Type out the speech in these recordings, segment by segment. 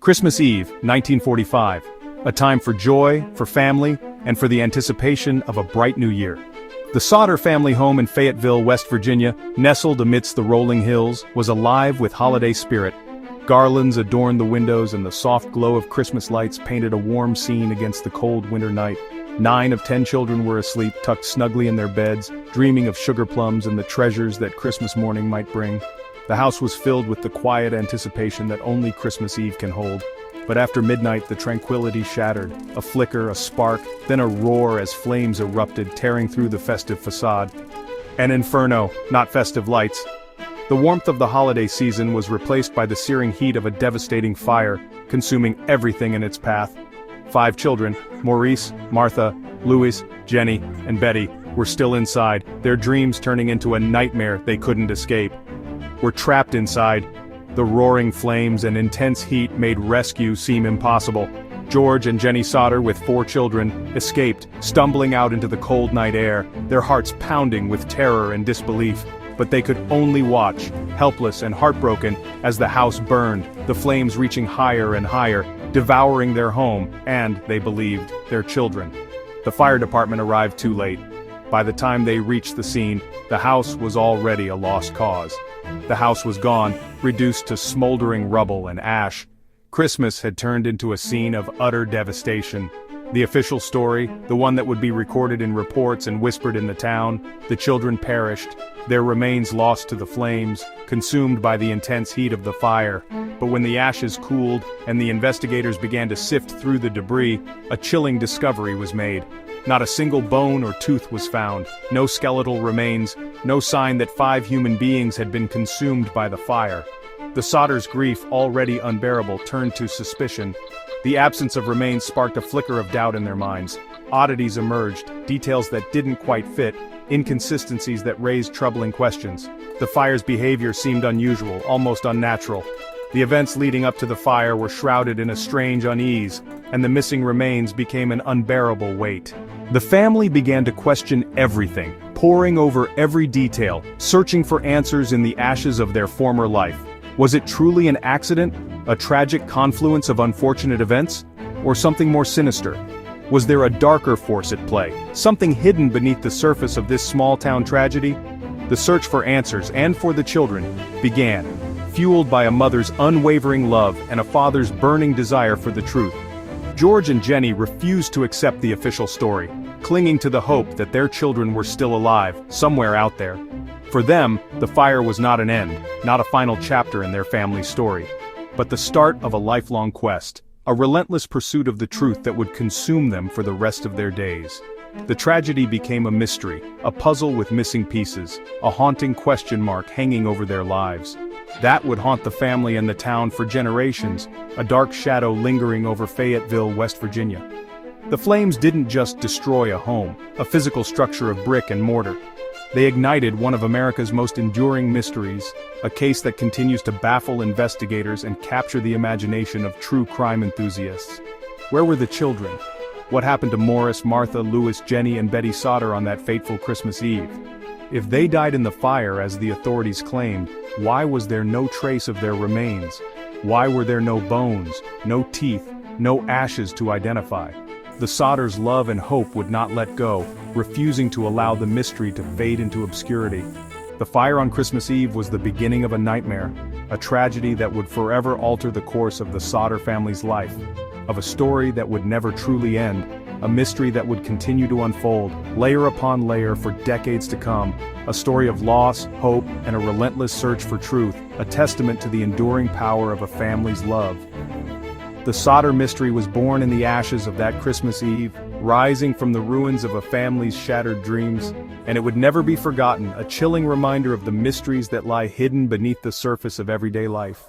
Christmas Eve, 1945. A time for joy, for family, and for the anticipation of a bright new year. The Sodder family home in Fayetteville, West Virginia, nestled amidst the rolling hills, was alive with holiday spirit. Garlands adorned the windows and the soft glow of Christmas lights painted a warm scene against the cold winter night. 9 of 10 children were asleep, tucked snugly in their beds, dreaming of sugar plums and the treasures that Christmas morning might bring. The house was filled with the quiet anticipation that only Christmas Eve can hold. But after midnight, the tranquility shattered. A flicker, a spark, then a roar as flames erupted, tearing through the festive facade. An inferno, not festive lights. The warmth of the holiday season was replaced by the searing heat of a devastating fire, consuming everything in its path. 5 children, Maurice, Martha, Louis, Jenny, and Betty, were still inside, their dreams turning into a nightmare they couldn't escape. Were trapped inside. The roaring flames and intense heat made rescue seem impossible. George and Jenny Sodder, with 4 children, escaped, stumbling out into the cold night air, their hearts pounding with terror and disbelief. But they could only watch, helpless and heartbroken, as the house burned, the flames reaching higher and higher, devouring their home and, they believed, their children. The fire department arrived too late. By the time they reached the scene, the house was already a lost cause. The house was gone, reduced to smoldering rubble and ash. Christmas had turned into a scene of utter devastation. The official story, the one that would be recorded in reports and whispered in the town: the children perished, their remains lost to the flames, consumed by the intense heat of the fire. But when the ashes cooled and the investigators began to sift through the debris, a chilling discovery was made. Not a single bone or tooth was found, no skeletal remains, no sign that 5 human beings had been consumed by the fire. The Sodders' grief, already unbearable, turned to suspicion. The absence of remains sparked a flicker of doubt in their minds. Oddities emerged, details that didn't quite fit, inconsistencies that raised troubling questions. The fire's behavior seemed unusual, almost unnatural. The events leading up to the fire were shrouded in a strange unease, and the missing remains became an unbearable weight. The family began to question everything, poring over every detail, searching for answers in the ashes of their former life. Was it truly an accident, a tragic confluence of unfortunate events, or something more sinister? Was there a darker force at play, something hidden beneath the surface of this small-town tragedy? The search for answers, and for the children, began, fueled by a mother's unwavering love and a father's burning desire for the truth. George and Jenny refused to accept the official story, clinging to the hope that their children were still alive, somewhere out there. For them, the fire was not an end, not a final chapter in their family's story, but the start of a lifelong quest, a relentless pursuit of the truth that would consume them for the rest of their days. The tragedy became a mystery, a puzzle with missing pieces, a haunting question mark hanging over their lives. That would haunt the family and the town for generations, a dark shadow lingering over Fayetteville, West Virginia. The flames didn't just destroy a home, a physical structure of brick and mortar. They ignited one of America's most enduring mysteries, a case that continues to baffle investigators and capture the imagination of true crime enthusiasts. Where were the children? What happened to Morris, Martha, Louis, Jenny, and Betty Sodder on that fateful Christmas Eve? If they died in the fire as the authorities claimed, why was there no trace of their remains? Why were there no bones, no teeth, no ashes to identify? The Sodders' love and hope would not let go, refusing to allow the mystery to fade into obscurity. The fire on Christmas Eve was the beginning of a nightmare, a tragedy that would forever alter the course of the Sodder family's life, of a story that would never truly end, a mystery that would continue to unfold, layer upon layer for decades to come, a story of loss, hope, and a relentless search for truth, a testament to the enduring power of a family's love. The Sodder mystery was born in the ashes of that Christmas Eve, rising from the ruins of a family's shattered dreams, and it would never be forgotten, a chilling reminder of the mysteries that lie hidden beneath the surface of everyday life.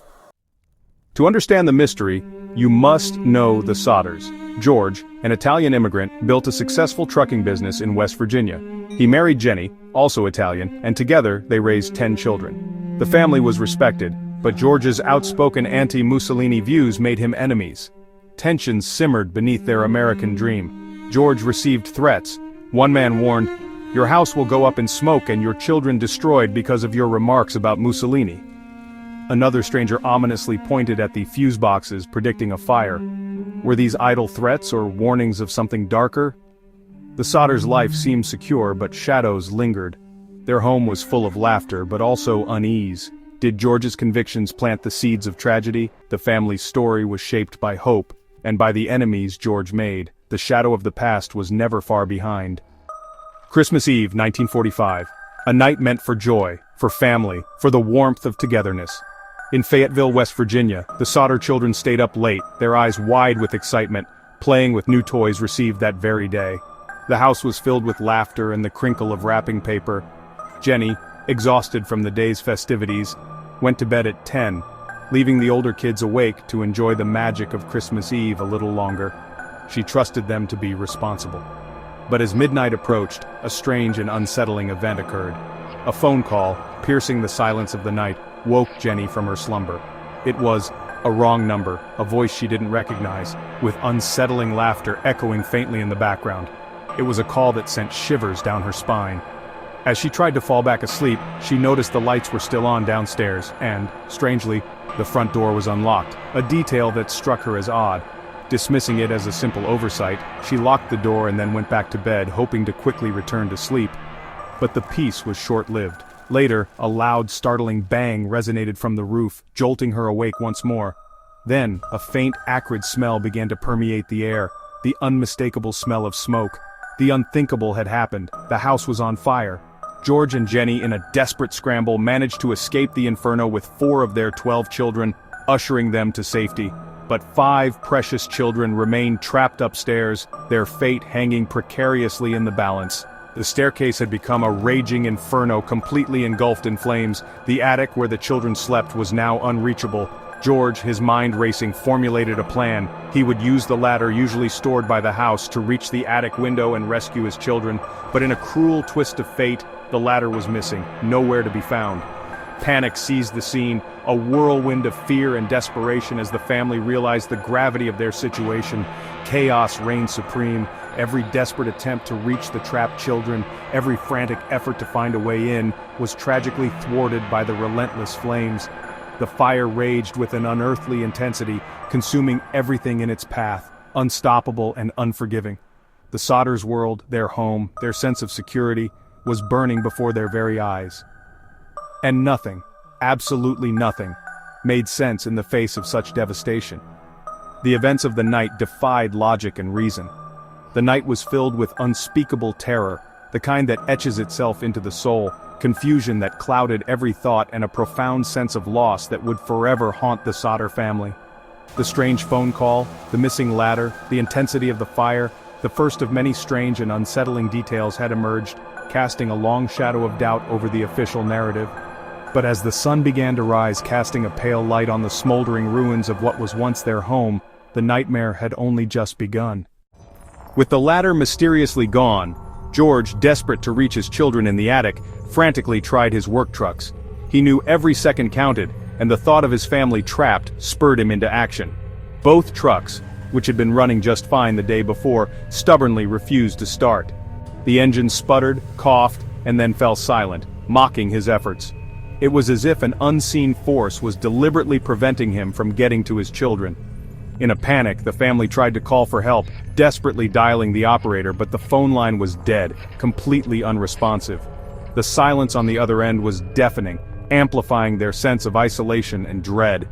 To understand the mystery, you must know the Sodders. George, an Italian immigrant, built a successful trucking business in West Virginia. He married Jenny, also Italian, and together they raised 10 children. The family was respected, but George's outspoken anti-Mussolini views made him enemies. Tensions simmered beneath their American dream. George received threats. One man warned, "Your house will go up in smoke and your children destroyed because of your remarks about Mussolini." Another stranger ominously pointed at the fuse boxes, predicting a fire. Were these idle threats or warnings of something darker? The Sodders' life seemed secure, but shadows lingered. Their home was full of laughter, but also unease. Did George's convictions plant the seeds of tragedy? The family's story was shaped by hope, and by the enemies George made. The shadow of the past was never far behind. Christmas Eve, 1945. A night meant for joy, for family, for the warmth of togetherness. In Fayetteville, West Virginia, the Sodder children stayed up late, their eyes wide with excitement, playing with new toys received that very day. The house was filled with laughter and the crinkle of wrapping paper. Jenny, exhausted from the day's festivities, went to bed at 10, leaving the older kids awake to enjoy the magic of Christmas Eve a little longer. She trusted them to be responsible. But as midnight approached, a strange and unsettling event occurred. A phone call, piercing the silence of the night, woke Jenny from her slumber. It was a wrong number, a voice she didn't recognize, with unsettling laughter echoing faintly in the background. It was a call that sent shivers down her spine. As she tried to fall back asleep, she noticed the lights were still on downstairs, and, strangely, the front door was unlocked, a detail that struck her as odd. Dismissing it as a simple oversight, she locked the door and then went back to bed, hoping to quickly return to sleep. But the peace was short-lived. Later, a loud, startling bang resonated from the roof, jolting her awake once more. Then, a faint, acrid smell began to permeate the air, the unmistakable smell of smoke. The unthinkable had happened. The house was on fire. George and Jenny, in a desperate scramble, managed to escape the inferno with 4 of their 12 children, ushering them to safety. But 5 precious children remained trapped upstairs, their fate hanging precariously in the balance. The staircase had become a raging inferno, completely engulfed in flames. The attic where the children slept was now unreachable. George, his mind racing, formulated a plan. He would use the ladder usually stored by the house to reach the attic window and rescue his children, but in a cruel twist of fate, the ladder was missing, nowhere to be found. Panic seized the scene, a whirlwind of fear and desperation as the family realized the gravity of their situation. Chaos reigned supreme. Every desperate attempt to reach the trapped children, every frantic effort to find a way in, was tragically thwarted by the relentless flames. The fire raged with an unearthly intensity, consuming everything in its path, unstoppable and unforgiving. The Sodders' world, their home, their sense of security, was burning before their very eyes. And nothing, absolutely nothing, made sense in the face of such devastation. The events of the night defied logic and reason. The night was filled with unspeakable terror, the kind that etches itself into the soul, confusion that clouded every thought, and a profound sense of loss that would forever haunt the Sodder family. The strange phone call, the missing ladder, the intensity of the fire, the first of many strange and unsettling details had emerged, casting a long shadow of doubt over the official narrative. But as the sun began to rise, casting a pale light on the smoldering ruins of what was once their home, the nightmare had only just begun. With the ladder mysteriously gone, George, desperate to reach his children in the attic, frantically tried his work trucks. He knew every second counted, and the thought of his family trapped spurred him into action. Both trucks, which had been running just fine the day before, stubbornly refused to start. The engine sputtered, coughed, and then fell silent, mocking his efforts. It was as if an unseen force was deliberately preventing him from getting to his children. In a panic, the family tried to call for help, desperately dialing the operator, but the phone line was dead, completely unresponsive. The silence on the other end was deafening, amplifying their sense of isolation and dread.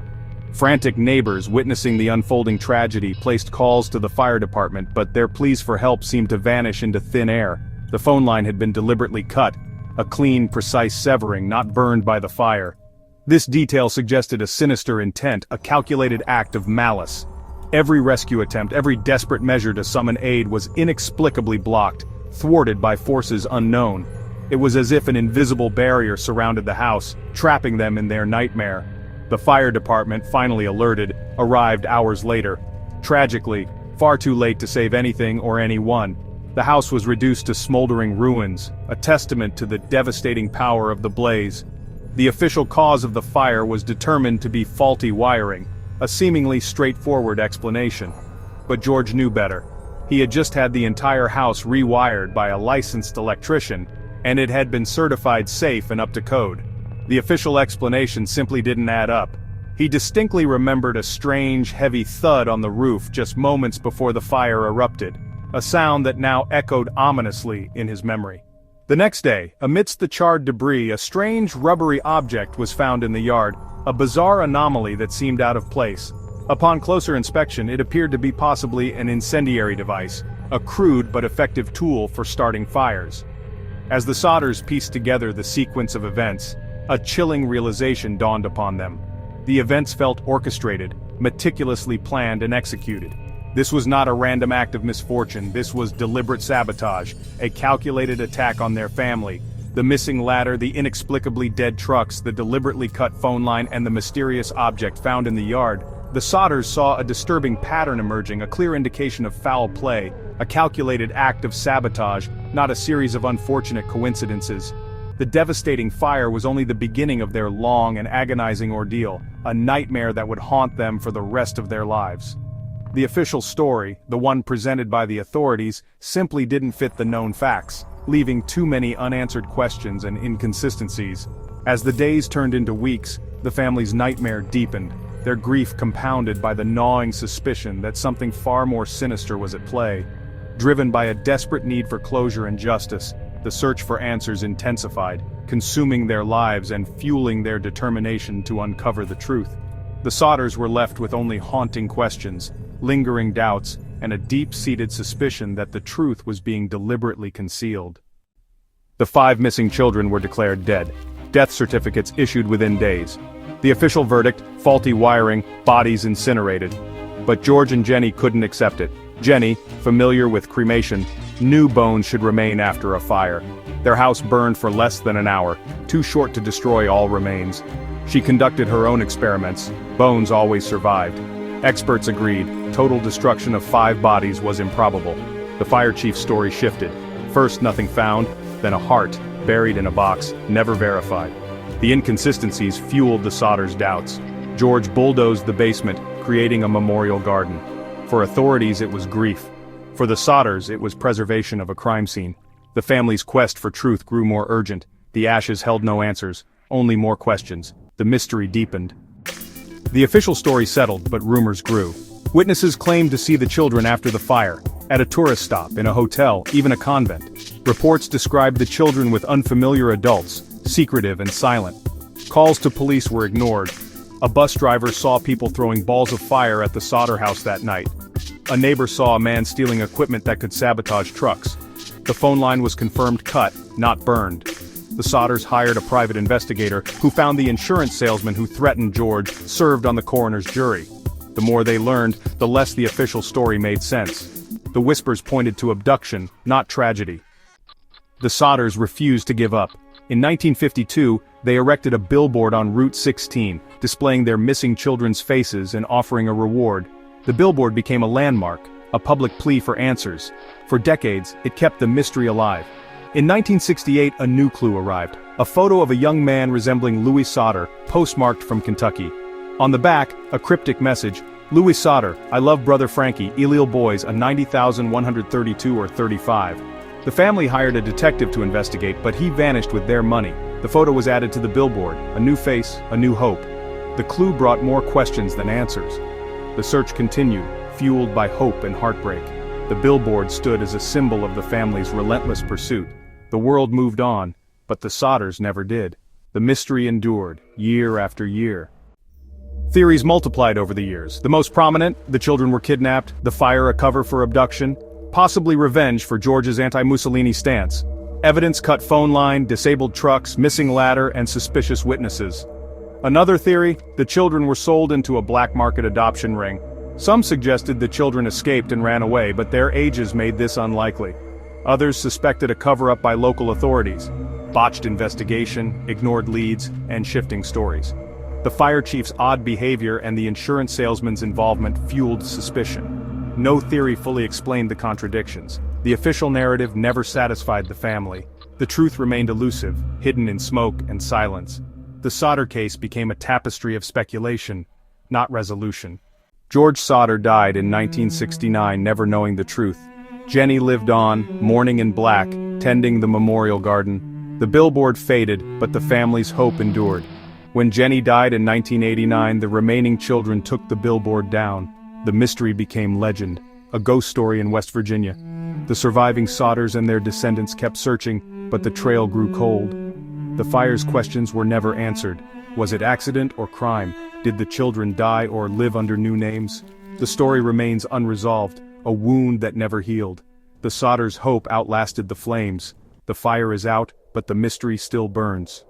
Frantic neighbors, witnessing the unfolding tragedy, placed calls to the fire department, but their pleas for help seemed to vanish into thin air. The phone line had been deliberately cut, a clean, precise severing, not burned by the fire. This detail suggested a sinister intent, a calculated act of malice. Every rescue attempt, every desperate measure to summon aid was inexplicably blocked, thwarted by forces unknown. It was as if an invisible barrier surrounded the house, trapping them in their nightmare. The fire department, finally alerted, arrived hours later. Tragically, far too late to save anything or anyone. The house was reduced to smoldering ruins, a testament to the devastating power of the blaze. The official cause of the fire was determined to be faulty wiring, a seemingly straightforward explanation. But George knew better. He had just had the entire house rewired by a licensed electrician, and it had been certified safe and up to code. The official explanation simply didn't add up. He distinctly remembered a strange, heavy thud on the roof just moments before the fire erupted, a sound that now echoed ominously in his memory. The next day, amidst the charred debris, a strange, rubbery object was found in the yard, a bizarre anomaly that seemed out of place. Upon closer inspection, it appeared to be possibly an incendiary device, a crude but effective tool for starting fires. As the Sodders pieced together the sequence of events, a chilling realization dawned upon them. The events felt orchestrated, meticulously planned and executed. This was not a random act of misfortune, this was deliberate sabotage, a calculated attack on their family. The missing ladder, the inexplicably dead trucks, the deliberately cut phone line, and the mysterious object found in the yard. The Sodders saw a disturbing pattern emerging, a clear indication of foul play, a calculated act of sabotage, not a series of unfortunate coincidences. The devastating fire was only the beginning of their long and agonizing ordeal, a nightmare that would haunt them for the rest of their lives. The official story, the one presented by the authorities, simply didn't fit the known facts, leaving too many unanswered questions and inconsistencies. As the days turned into weeks, the family's nightmare deepened, their grief compounded by the gnawing suspicion that something far more sinister was at play. Driven by a desperate need for closure and justice, the search for answers intensified, consuming their lives and fueling their determination to uncover the truth. The Sodders were left with only haunting questions, lingering doubts, and a deep-seated suspicion that the truth was being deliberately concealed. The 5 missing children were declared dead, death certificates issued within days. The official verdict, faulty wiring, bodies incinerated. But George and Jenny couldn't accept it. Jenny, familiar with cremation, knew bones should remain after a fire. Their house burned for less than an hour, too short to destroy all remains. She conducted her own experiments. Bones always survived. Experts agreed, total destruction of 5 bodies was improbable. The fire chief's story shifted. First nothing found, then a heart, buried in a box, never verified. The inconsistencies fueled the Sodders' doubts. George bulldozed the basement, creating a memorial garden. For authorities it was grief. For the Sodders it was preservation of a crime scene. The family's quest for truth grew more urgent. The ashes held no answers, only more questions. The mystery deepened. The official story settled, but rumors grew. Witnesses claimed to see the children after the fire, at a tourist stop, in a hotel, even a convent. Reports described the children with unfamiliar adults, secretive and silent. Calls to police were ignored. A bus driver saw people throwing balls of fire at the Sodder house that night. A neighbor saw a man stealing equipment that could sabotage trucks. The phone line was confirmed cut, not burned. The Sodders hired a private investigator who found the insurance salesman who threatened George served on the coroner's jury. The more they learned, the less the official story made sense. The whispers pointed to abduction, not tragedy. The Sodders refused to give up. In 1952, they erected a billboard on Route 16, displaying their missing children's faces and offering a reward. The billboard became a landmark, a public plea for answers. For decades, it kept the mystery alive. In 1968, a new clue arrived, a photo of a young man resembling Louis Sodder, postmarked from Kentucky. On the back, a cryptic message, Louis Sodder, I love brother Frankie, Eliel Boys, a 90,132 or 35. The family hired a detective to investigate, but he vanished with their money. The photo was added to the billboard, a new face, a new hope. The clue brought more questions than answers. The search continued, fueled by hope and heartbreak. The billboard stood as a symbol of the family's relentless pursuit. The world moved on, but the Sodders never did. The mystery endured, year after year. Theories multiplied over the years. The most prominent, the children were kidnapped, the fire a cover for abduction, possibly revenge for George's anti-Mussolini stance. Evidence cut phone line, disabled trucks, missing ladder, and suspicious witnesses. Another theory, the children were sold into a black market adoption ring. Some suggested the children escaped and ran away, but their ages made this unlikely. Others suspected a cover-up by local authorities. Botched investigation, ignored leads, and shifting stories. The fire chief's odd behavior and the insurance salesman's involvement fueled suspicion. No theory fully explained the contradictions. The official narrative never satisfied the family. The truth remained elusive, hidden in smoke and silence. The Sodder case became a tapestry of speculation, not resolution. George Sodder died in 1969, never knowing the truth. Jenny lived on, mourning in black, tending the memorial garden. The billboard faded, but the family's hope endured. When Jenny died in 1989, the remaining children took the billboard down. The mystery became legend, a ghost story in West Virginia. The surviving Sodders and their descendants kept searching, but the trail grew cold. The fire's questions were never answered. Was it accident or crime? Did the children die or live under new names? The story remains unresolved, a wound that never healed. The Sodders' hope outlasted the flames. The fire is out, but the mystery still burns.